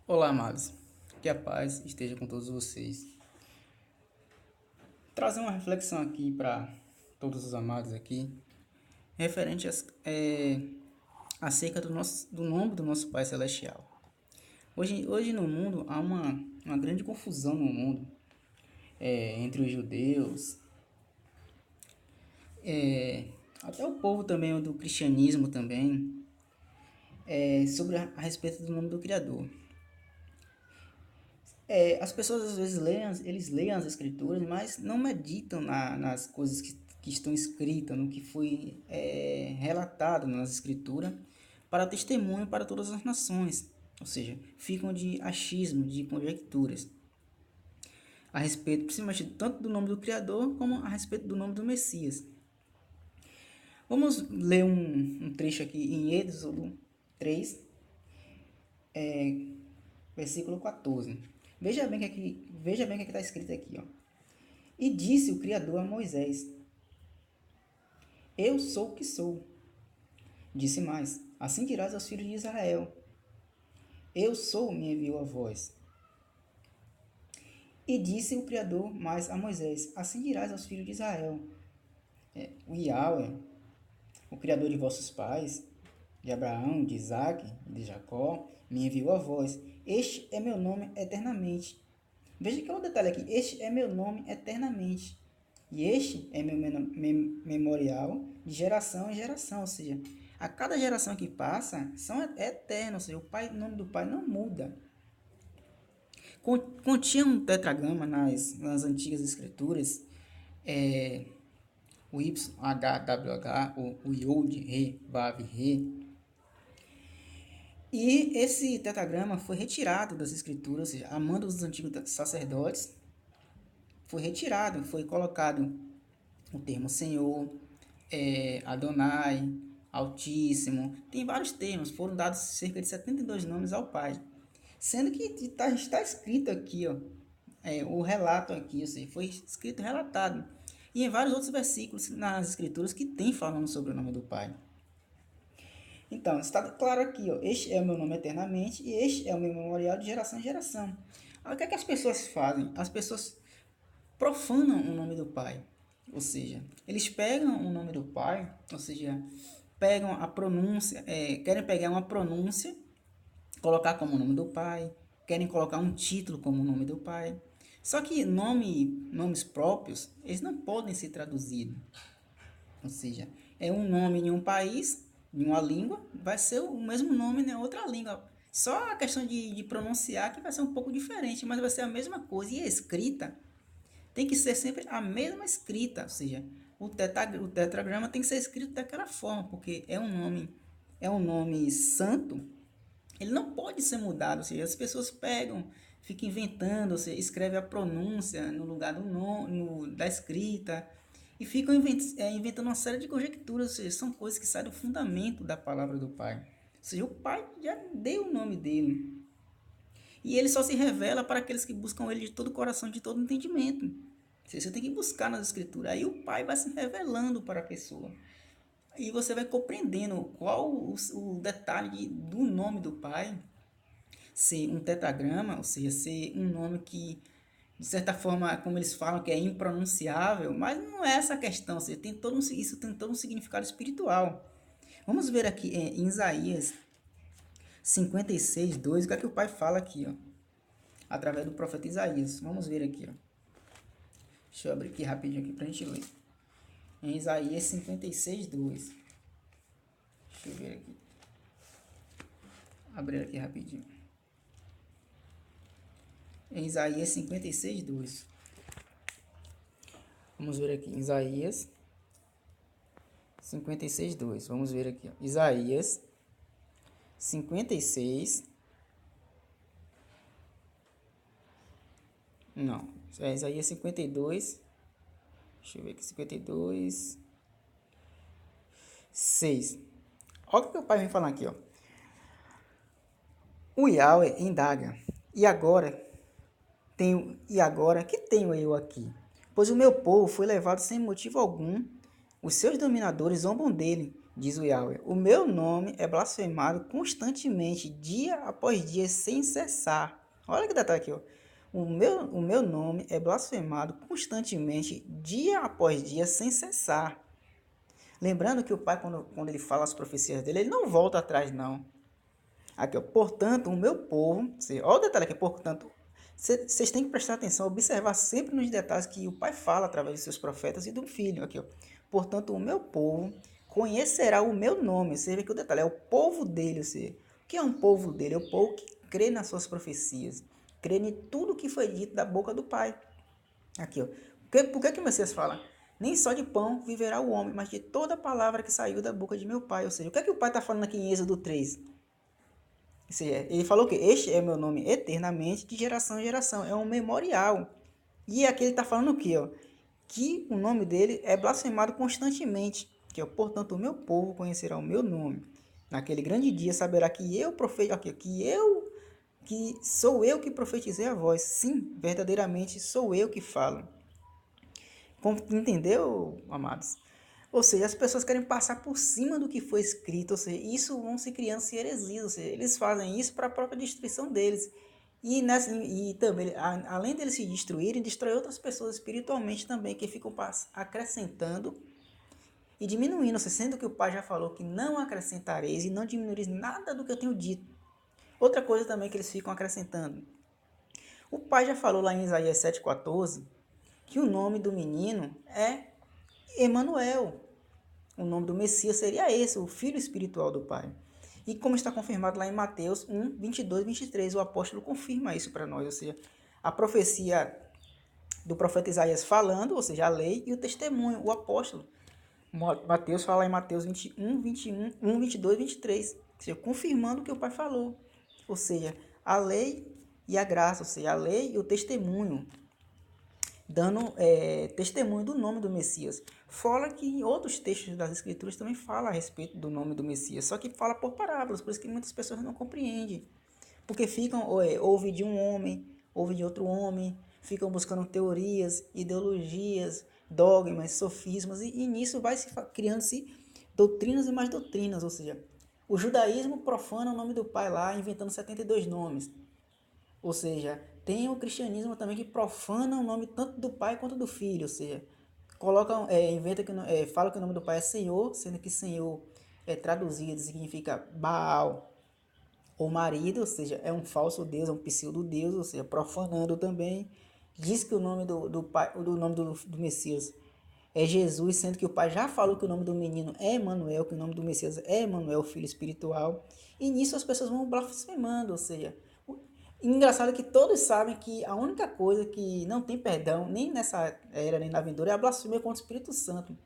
Olá, amados. Que a paz esteja com todos vocês. Trazer uma reflexão aqui para todos os amados aqui, referente acerca do nome do nosso Pai Celestial. Hoje no mundo há uma grande confusão no mundo, entre os judeus, até o povo também do cristianismo também, sobre a respeito do nome do Criador. As pessoas às vezes eles leem as escrituras, mas não meditam nas coisas que estão escritas, no que foi relatado nas escrituras, para testemunho para todas as nações. Ou seja, ficam de achismo, de conjecturas, a respeito, principalmente, tanto do nome do Criador, como a respeito do nome do Messias. Vamos ler um trecho aqui em Êxodo 3, versículo 14. Veja bem o que está escrito aqui. Ó. E disse o Criador a Moisés: Eu sou o que sou. Disse mais: Assim dirás aos filhos de Israel: Eu sou, me enviou a vós. E disse o Criador mais a Moisés: Assim dirás aos filhos de Israel: O Yahweh, o Criador de vossos pais, de Abraão, de Isaque e de Jacó, me enviou a vós. Este é meu nome eternamente. Veja que é um detalhe aqui: Este é meu nome eternamente. E este é meu memorial de geração em geração. Ou seja, a cada geração que passa são eternos. Ou seja, o nome do Pai não muda. Continha um tetragrama nas antigas escrituras, o YHWH, o Yod, Re, Vav, Re. E esse tetragrama foi retirado das escrituras, ou seja, a mando dos antigos sacerdotes, foi retirado, foi colocado o termo Senhor, Adonai, Altíssimo, tem vários termos, foram dados cerca de 72 nomes ao Pai. Sendo que está escrito aqui, ó, o relato aqui, ou seja, foi escrito relatado. E em vários outros versículos nas escrituras que tem falando sobre o nome do Pai. Então, está claro aqui, ó, este é o meu nome eternamente e este é o meu memorial de geração em geração. Aí, o que é que as pessoas fazem? As pessoas profanam o nome do Pai. Ou seja, eles pegam o nome do Pai, ou seja, pegam a pronúncia, querem pegar uma pronúncia, colocar como nome do Pai, querem colocar um título como nome do Pai. Só que nomes próprios, eles não podem ser traduzidos. Ou seja, é um nome em um país, em uma língua, vai ser o mesmo nome em outra língua. Só a questão de pronunciar que vai ser um pouco diferente, mas vai ser a mesma coisa. E a escrita tem que ser sempre a mesma escrita, ou seja, o tetragrama tem que ser escrito daquela forma, porque é um nome santo, ele não pode ser mudado, ou seja, as pessoas pegam, ficam inventando, ou seja, escreve a pronúncia no lugar do nome, da escrita, e ficam inventando uma série de conjecturas, ou seja, são coisas que saem do fundamento da palavra do Pai. Ou seja, o Pai já deu o nome dele. E ele só se revela para aqueles que buscam ele de todo o coração, de todo o entendimento. Você tem que buscar nas escrituras. Aí o Pai vai se revelando para a pessoa. E você vai compreendendo qual o detalhe do nome do Pai ser um tetragrama, ou seja, ser um nome que, de certa forma, como eles falam, que é impronunciável, mas não é essa a questão, ou seja, isso tem todo um significado espiritual. Vamos ver aqui em Isaías 56, 2, o que é que o Pai fala aqui, ó, através do profeta Isaías. Vamos ver aqui, ó. Deixa eu abrir aqui rapidinho aqui para a gente ler. Em Isaías 56, 2. Deixa eu ver aqui. Abrir aqui rapidinho. Em Isaías 56, 2. Vamos ver aqui. Isaías 56, 2. Vamos ver aqui. Ó. Isaías 56. Não. É Isaías 52. Deixa eu ver aqui. 52. 6. Olha o que o pai vem falar aqui, ó. O Yahweh indaga. E agora que tenho eu aqui? Pois o meu povo foi levado sem motivo algum. Os seus dominadores zombam dele. Diz o Yahweh: o meu nome é blasfemado constantemente, dia após dia, sem cessar. Olha que detalhe aqui, ó. O meu nome é blasfemado constantemente, dia após dia, sem cessar. Lembrando que o Pai, quando ele fala as profecias dele, ele não volta atrás, não. Aqui, ó. Portanto, o meu povo... Olha o detalhe aqui. Portanto, vocês têm que prestar atenção, observar sempre nos detalhes que o Pai fala através de seus profetas e do Filho. Aqui, ó. Portanto, o meu povo conhecerá o meu nome. Você vê que o detalhe é o povo dele. O que é um povo dele? É o povo que crê nas suas profecias. Crê em tudo que foi dito da boca do Pai. Aqui, ó. Por que o Messias fala? Nem só de pão viverá o homem, mas de toda palavra que saiu da boca de meu Pai. Ou seja, o que o Pai está falando aqui em Êxodo 3? Ele falou que este é meu nome eternamente, de geração em geração. É um memorial. E aqui ele está falando o quê? Ó? Que o nome dele é blasfemado constantemente. Que, ó, portanto, o meu povo conhecerá o meu nome. Naquele grande dia saberá que eu que sou eu que profetizei a voz. Sim, verdadeiramente sou eu que falo. Entendeu, amados? Ou seja, as pessoas querem passar por cima do que foi escrito, ou seja, isso vão se criando heresias, ou seja, eles fazem isso para a própria destruição deles. E também, além deles se destruírem, destrói outras pessoas espiritualmente também, que ficam acrescentando e diminuindo, ou seja, sendo que o Pai já falou que não acrescentareis e não diminuireis nada do que eu tenho dito. Outra coisa também que eles ficam acrescentando. O Pai já falou lá em Isaías 7,14 que o nome do menino é Emanuel. O nome do Messias seria esse, o Filho espiritual do Pai. E como está confirmado lá em Mateus 1, 22, 23, o apóstolo confirma isso para nós, ou seja, a profecia do profeta Isaías falando, ou seja, a lei e o testemunho, o apóstolo. Mateus fala em Mateus 21, 21, 1, 22, 23, ou seja, confirmando o que o Pai falou. Ou seja, a lei e a graça, ou seja, a lei e o testemunho, dando testemunho do nome do Messias. Fora que em outros textos das Escrituras também fala a respeito do nome do Messias, só que fala por parábolas, por isso que muitas pessoas não compreendem. Porque ficam, ouve de um homem, ouve de outro homem, ficam buscando teorias, ideologias, dogmas, sofismas, e nisso vai se criando-se doutrinas e mais doutrinas, ou seja, o judaísmo profana o nome do Pai lá, inventando 72 nomes. Ou seja, tem o cristianismo também que profana o nome tanto do Pai quanto do Filho, ou seja, colocam, inventa que fala que o nome do Pai é Senhor, sendo que Senhor traduzido significa Baal ou marido, ou seja, é um falso Deus, é um pseudo-deus, ou seja, profanando também. Diz que o nome do Pai, do nome do Messias é Jesus, sendo que o Pai já falou que o nome do menino é Emanuel, que o nome do Messias é Emanuel, filho espiritual. E nisso as pessoas vão blasfemando, ou seja, engraçado é que todos sabem que a única coisa que não tem perdão, nem nessa era, nem na vindoura, é a blasfêmia contra o Espírito Santo.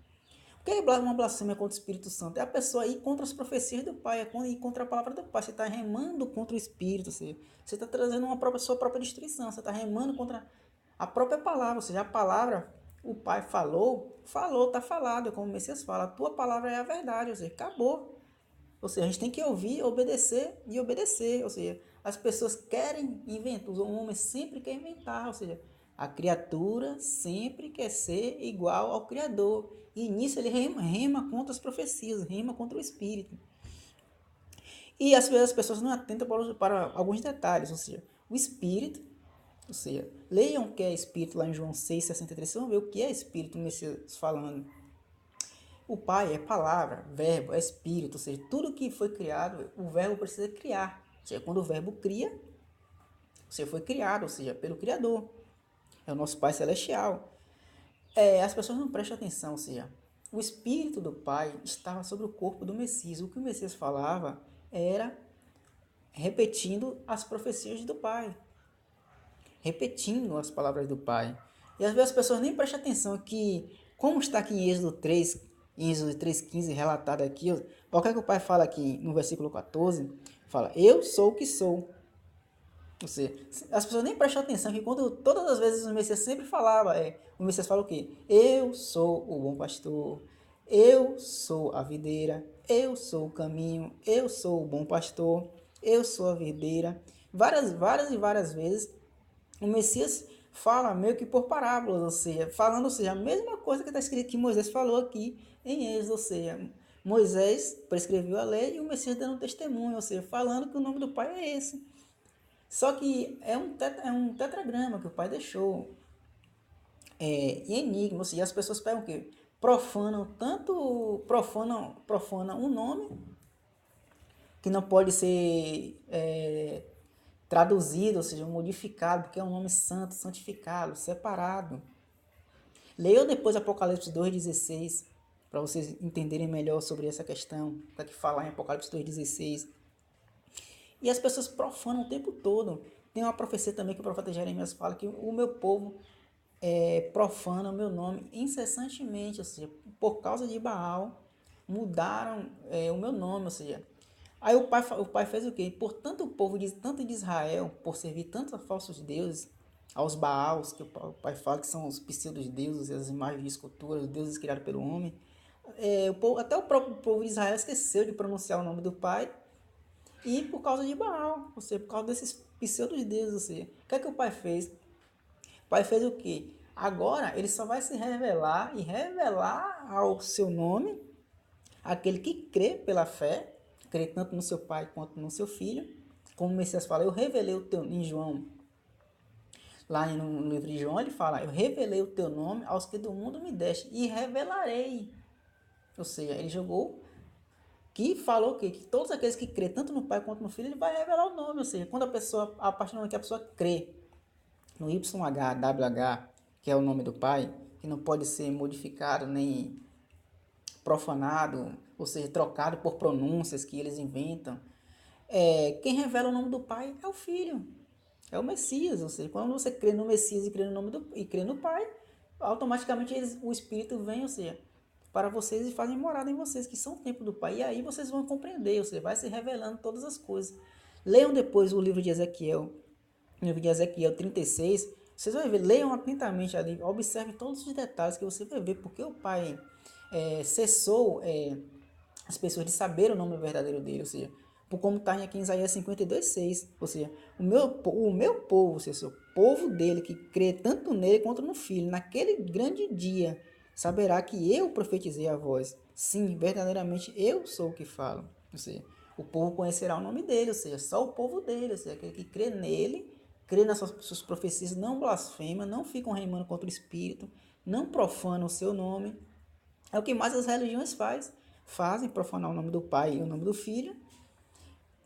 O que é uma blasfêmia contra o Espírito Santo? É a pessoa ir contra as profecias do Pai, é ir contra a palavra do Pai. Você está remando contra o Espírito, você está trazendo sua própria destruição, você está remando contra a própria palavra, ou seja, a palavra, o Pai falou, está falado, como o Messias fala, a tua palavra é a verdade, ou seja, acabou. Ou seja, a gente tem que ouvir, obedecer e obedecer. Ou seja, as pessoas querem inventar, o homem sempre quer inventar. Ou seja, a criatura sempre quer ser igual ao Criador. E nisso ele rema contra as profecias, rema contra o Espírito. E às vezes as pessoas não atentam para alguns detalhes. Ou seja, o Espírito, ou seja, leiam o que é Espírito lá em João 6,63. Vocês vão ver o que é Espírito, o Messias falando. O Pai é palavra, verbo, é espírito, ou seja, tudo que foi criado, o verbo precisa criar. Ou seja, quando o verbo cria, você foi criado, ou seja, pelo Criador. É o nosso Pai Celestial. As pessoas não prestam atenção, ou seja, o Espírito do Pai estava sobre o corpo do Messias. O que o Messias falava era repetindo as profecias do Pai, repetindo as palavras do Pai. E às vezes as pessoas nem prestam atenção que, como está aqui em Êxodo 3, em Êxodo 3,15 relatado aqui, o que é que o Pai fala aqui no versículo 14? Fala, eu sou o que sou. Ou seja, as pessoas nem prestam atenção que quando todas as vezes o Messias sempre falava, o Messias fala o quê? Eu sou o bom pastor, eu sou a videira, eu sou o caminho, eu sou o bom pastor, eu sou a videira. Várias vezes o Messias fala meio que por parábolas, ou seja, a mesma coisa que está escrito que Moisés falou aqui em Êxodo, ou seja, Moisés prescreveu a lei e o Messias dando testemunho, ou seja, falando que o nome do Pai é esse. Só que é um tetragrama que o Pai deixou, em enigma, ou seja, as pessoas pegam o quê? Profanam um nome que não pode ser traduzido, ou seja, modificado, porque é um nome santo, santificado, separado. Leiam depois Apocalipse 2,16, para vocês entenderem melhor sobre essa questão, para que falar em Apocalipse 2,16. E as pessoas profanam o tempo todo. Tem uma profecia também que o profeta Jeremias fala que o meu povo profana o meu nome incessantemente, ou seja, por causa de Baal, mudaram o meu nome, ou seja, aí o pai fez o quê? Por tanto o povo tanto de Israel, por servir tantos a falsos deuses, aos Baals, que o pai fala que são os pseudos-deuses, as imagens de esculturas, os deuses criados pelo homem, até o próprio povo de Israel esqueceu de pronunciar o nome do pai, e por causa de Baal, ou seja, por causa desses pseudos-deuses, ou seja, o que é que o pai fez? O pai fez o quê? Agora ele só vai se revelar e revelar ao seu nome aquele que crê pela fé, crê tanto no seu pai quanto no seu filho. Como o Messias fala, eu revelei o teu em João, lá no livro de João, ele fala, eu revelei o teu nome aos que do mundo me deste e revelarei. Ou seja, ele jogou que falou que todos aqueles que crê tanto no pai quanto no filho, ele vai revelar o nome. Ou seja, quando a partir do momento que a pessoa crê no YHWH, que é o nome do pai, que não pode ser modificado nem profanado, ou seja, trocado por pronúncias que eles inventam. Quem revela o nome do pai é o filho, é o Messias. Ou seja, quando você crê no Messias e crê no nome e crê no pai, automaticamente o Espírito vem, ou seja, para vocês e fazem morada em vocês, que são o templo do pai. E aí vocês vão compreender, ou seja, vai se revelando todas as coisas. Leiam depois o livro de Ezequiel, no livro de Ezequiel 36, vocês vão ver, leiam atentamente ali, observem todos os detalhes que você vai ver, porque o pai cessou as pessoas de saber o nome verdadeiro dele, ou seja, por como está aqui em Isaías 52:6, ou seja, o meu povo, ou seja, o povo dele que crê tanto nele quanto no filho, naquele grande dia, saberá que eu profetizei a voz. Sim, verdadeiramente eu sou o que falo. Ou seja, o povo conhecerá o nome dele, ou seja, só o povo dele, ou seja, aquele que crê nele, crê nas suas profecias, não blasfema, não ficam reimando contra o Espírito, não profana o seu nome. É o que mais as religiões fazem, profanar o nome do Pai e o nome do Filho,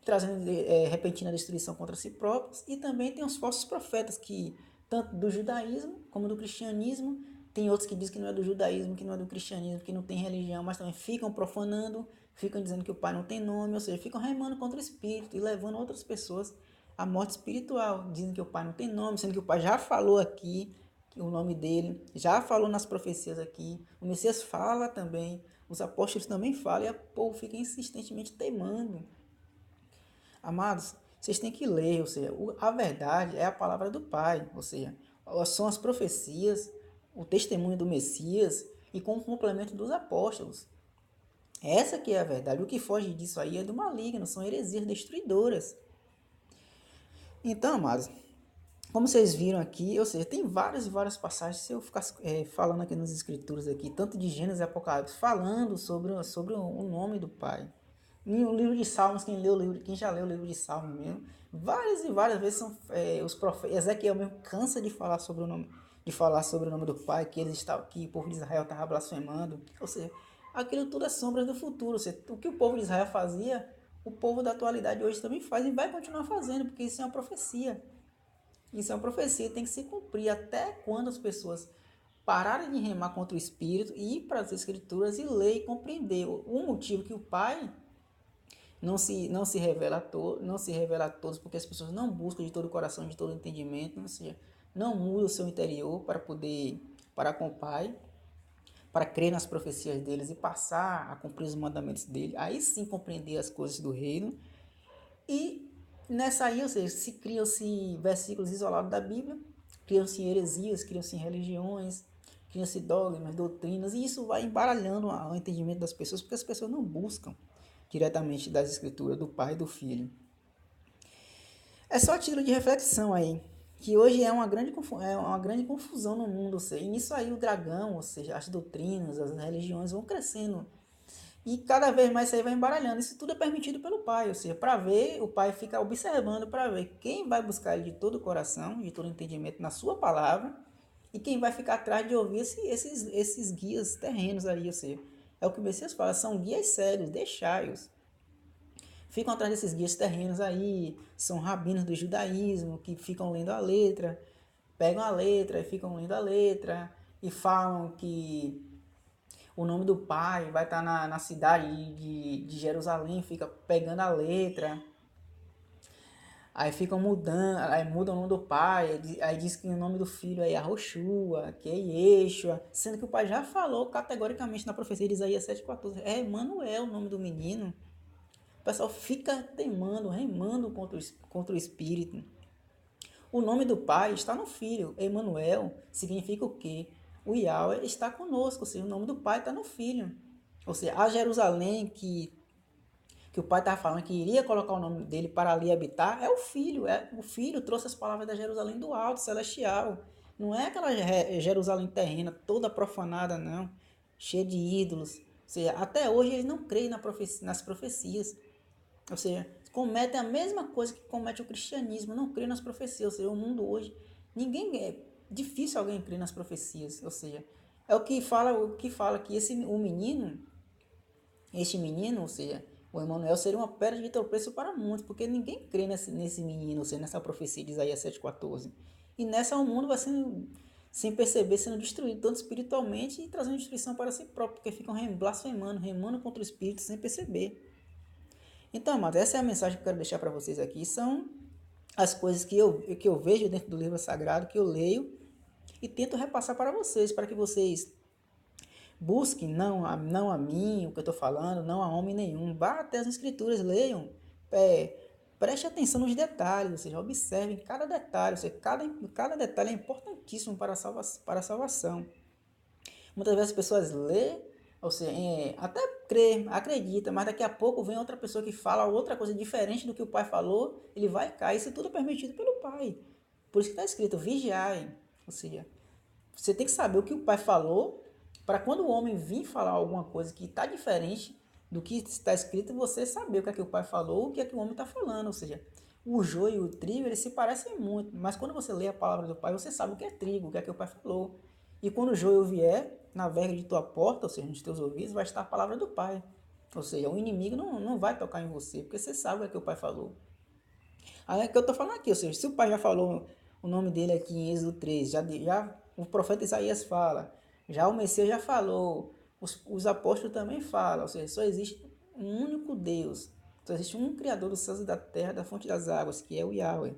trazendo repentina destruição contra si próprios. E também tem os falsos profetas, que tanto do judaísmo como do cristianismo, tem outros que dizem que não é do judaísmo, que não é do cristianismo, que não tem religião, mas também ficam profanando, ficam dizendo que o Pai não tem nome, ou seja, ficam remando contra o Espírito e levando outras pessoas à morte espiritual, dizem que o Pai não tem nome, sendo que o Pai já falou aqui o nome dele, já falou nas profecias aqui, o Messias fala também, os apóstolos também falam, e o povo fica insistentemente teimando. Amados, vocês têm que ler, ou seja, a verdade é a palavra do Pai, ou seja, são as profecias, o testemunho do Messias e com o complemento dos apóstolos. Essa que é a verdade. O que foge disso aí é do maligno, são heresias destruidoras. Então, amados, como vocês viram aqui, ou seja, tem várias e várias passagens, se eu ficar falando aqui nas escrituras aqui, tanto de Gênesis e Apocalipse, falando sobre o nome do Pai. No livro de Salmos, quem já leu o livro de Salmos mesmo, várias e várias vezes são os profetas, Ezequiel mesmo cansa de falar sobre o nome, do Pai, que o povo de Israel estava blasfemando. Ou seja, aquilo tudo é sombras do futuro. Ou seja, o que o povo de Israel fazia, o povo da atualidade hoje também faz e vai continuar fazendo, porque isso é uma profecia. Isso é uma profecia, tem que se cumprir até quando as pessoas pararem de remar contra o Espírito e ir para as Escrituras e ler e compreender o motivo que o Pai não se revela a todos, porque as pessoas não buscam de todo o coração, de todo o entendimento, ou seja, não muda o seu interior para com o Pai, para crer nas profecias deles e passar a cumprir os mandamentos dele, aí sim compreender as coisas do reino. E nessa aí, ou seja, criam-se versículos isolados da Bíblia, criam-se heresias, criam-se religiões, criam-se dogmas, doutrinas, e isso vai embaralhando o entendimento das pessoas, porque as pessoas não buscam diretamente das escrituras do Pai e do Filho. É só título de reflexão aí, que hoje é uma grande confusão no mundo, ou seja, e nisso aí o dragão, ou seja, as doutrinas, as religiões vão crescendo E cada vez mais isso aí vai embaralhando. Isso tudo é permitido pelo pai, ou seja, para ver, o pai fica observando para ver quem vai buscar ele de todo o coração, de todo o entendimento na sua palavra, e quem vai ficar atrás de ouvir esses guias terrenos aí, ou seja, é o que o Messias fala, são guias cegos, deixai-os. Ficam atrás desses guias terrenos aí, são rabinos do judaísmo, que ficam lendo a letra, pegam a letra e ficam lendo a letra, e falam que o nome do pai vai estar na cidade de Jerusalém, fica pegando a letra, aí ficam mudando, aí mudam o nome do pai, aí diz que o nome do filho é Yahoshua, que é Yeshua, sendo que o pai já falou categoricamente na profecia de Isaías 7,14, é Emanuel o nome do menino. O pessoal fica teimando, remando contra o espírito. O nome do pai está no filho, Emanuel, significa o quê? O Yahweh está conosco, ou seja, o nome do pai está no filho. Ou seja, a Jerusalém que o pai estava falando que iria colocar o nome dele para ali habitar, é o filho. O filho trouxe as palavras da Jerusalém do alto, celestial. Não é aquela Jerusalém terrena, toda profanada, não. Cheia de ídolos. Ou seja, até hoje eles não creem nas profecias. Ou seja, cometem a mesma coisa que comete o cristianismo, não crê nas profecias. Ou seja, o mundo hoje, ninguém é difícil alguém crer nas profecias. Ou seja, é o que fala que este menino, ou seja, o Emanuel seria uma pedra de tropeço para muitos, porque ninguém crê nesse menino, ou seja, nessa profecia de Isaías 7,14. E nessa o mundo vai sendo, sem perceber, sendo destruído, tanto espiritualmente e trazendo destruição para si próprio, porque ficam blasfemando, remando contra o Espírito sem perceber. Então, mas essa é a mensagem que eu quero deixar para vocês aqui, são as coisas que eu vejo dentro do livro sagrado, que eu leio e tento repassar para vocês, para que vocês busquem não a mim, o que eu estou falando, não a homem nenhum. Vá até as escrituras, leiam, é, preste atenção nos detalhes, ou seja, observem cada detalhe, ou seja, cada detalhe é importantíssimo para a salvação. Muitas vezes as pessoas lê, ou seja, até crê, acredita, mas daqui a pouco vem outra pessoa que fala outra coisa diferente do que o pai falou, ele vai cair. Isso tudo é permitido pelo pai. Por isso que está escrito, vigiai. Ou seja, você tem que saber o que o pai falou, para quando o homem vir falar alguma coisa que está diferente do que está escrito, você saber o que é que o pai falou, o que é que o homem está falando. Ou seja, o joio e o trigo, eles se parecem muito, mas quando você lê a palavra do pai, você sabe o que é trigo, o que é que o pai falou. E quando o joio vier na verga de tua porta, ou seja, nos teus ouvidos, vai estar a palavra do pai. Ou seja, o inimigo não vai tocar em você, porque você sabe o que é que o pai falou. Aí é que eu estou falando aqui, ou seja, se o pai já falou o nome dele aqui em Êxodo 13, já o profeta Isaías fala, já o Messias já falou, os apóstolos também falam, ou seja, só existe um único Deus, só existe um Criador dos céus e da terra, da fonte das águas, que é o Yahweh.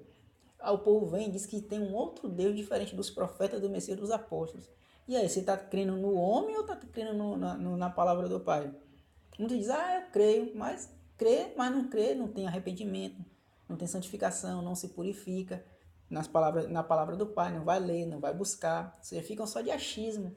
Aí o povo vem e diz que tem um outro Deus diferente dos profetas, do Messias e dos apóstolos. E aí, você está crendo no homem ou está crendo na palavra do Pai? Muitos dizem, eu creio, mas crê, mas não crê, não tem arrependimento, não tem santificação, não se purifica na palavra do Pai, não vai ler, não vai buscar, ou seja, ficam só de achismo.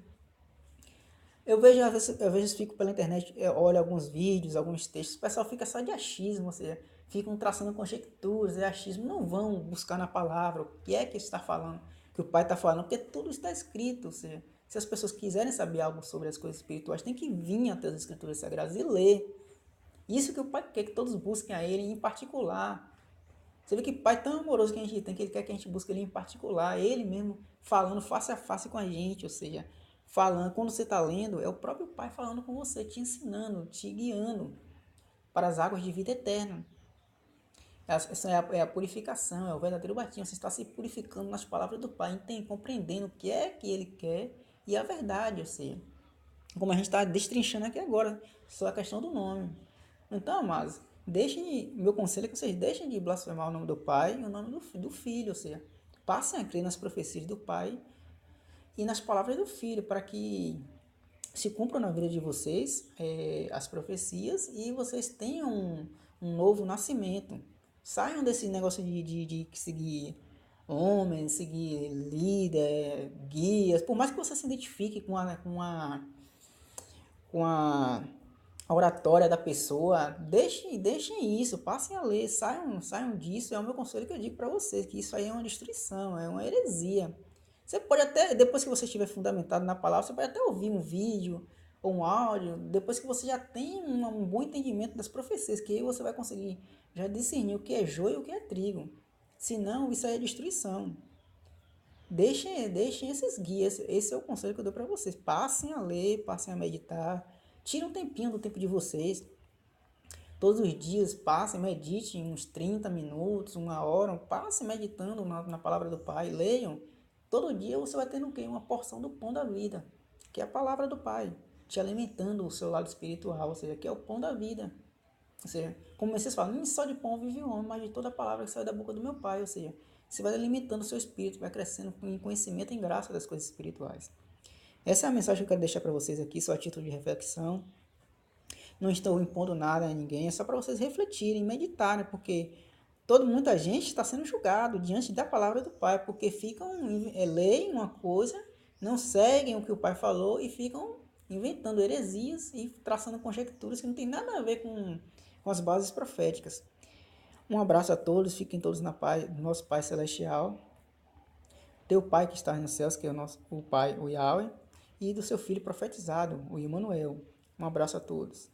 Às vezes fico pela internet, olho alguns vídeos, alguns textos, o pessoal fica só de achismo, ou seja, ficam traçando conjecturas, achismo, não vão buscar na palavra o que é que está falando, que o Pai está falando, porque tudo está escrito, ou seja, se as pessoas quiserem saber algo sobre as coisas espirituais, tem que vir até as escrituras sagradas e ler. Isso que o Pai quer que todos busquem a Ele em particular. Você vê que Pai tão amoroso que a gente tem, que Ele quer que a gente busque Ele em particular, Ele mesmo falando face a face com a gente, ou seja, falando, quando você está lendo, é o próprio Pai falando com você, te ensinando, te guiando para as águas de vida eterna. Essa é a purificação, é o verdadeiro batismo. Você está se purificando nas palavras do Pai, compreendendo o que é que Ele quer e a verdade, ou seja, como a gente está destrinchando aqui agora, só a questão do nome. Então, amados, meu conselho é que vocês deixem de blasfemar o nome do Pai e o nome do Filho, ou seja, passem a crer nas profecias do Pai e nas palavras do Filho, para que se cumpram na vida de vocês as profecias e vocês tenham um novo nascimento. Saiam desse negócio de seguir homens, seguir líder, guias, por mais que você se identifique com a oratória da pessoa, deixem isso, passem a ler, saiam disso. É o meu conselho que eu digo para vocês, que isso aí é uma destruição, é uma heresia. Você pode até, depois que você estiver fundamentado na palavra, você pode até ouvir um vídeo, ou um áudio, depois que você já tem um bom entendimento das profecias, que aí você vai conseguir já discernir o que é joio e o que é trigo. Senão, isso aí é destruição. Deixem esses guias, esse é o conselho que eu dou para vocês. Passem a ler, passem a meditar, tirem um tempinho do tempo de vocês. Todos os dias, passem, meditem uns 30 minutos, uma hora, passem meditando na palavra do Pai, leiam. Todo dia você vai tendo o quê? Uma porção do pão da vida, que é a palavra do Pai, te alimentando o seu lado espiritual, ou seja, que é o pão da vida. Ou seja, como vocês falam, nem só de pão vive o homem, mas de toda a palavra que sai da boca do meu Pai. Ou seja, você vai alimentando o seu espírito, vai crescendo em conhecimento e em graça das coisas espirituais. Essa é a mensagem que eu quero deixar para vocês aqui, só a título de reflexão. Não estou impondo nada a ninguém, é só para vocês refletirem, meditarem, porque muita gente está sendo julgado diante da palavra do Pai, porque leem uma coisa, não seguem o que o Pai falou e ficam inventando heresias e traçando conjecturas que não tem nada a ver com as bases proféticas. Um abraço a todos, fiquem todos na paz do nosso Pai Celestial, teu Pai que está nos céus, que é o Pai, o Yahweh, e do seu Filho profetizado, o Emmanuel. Um abraço a todos.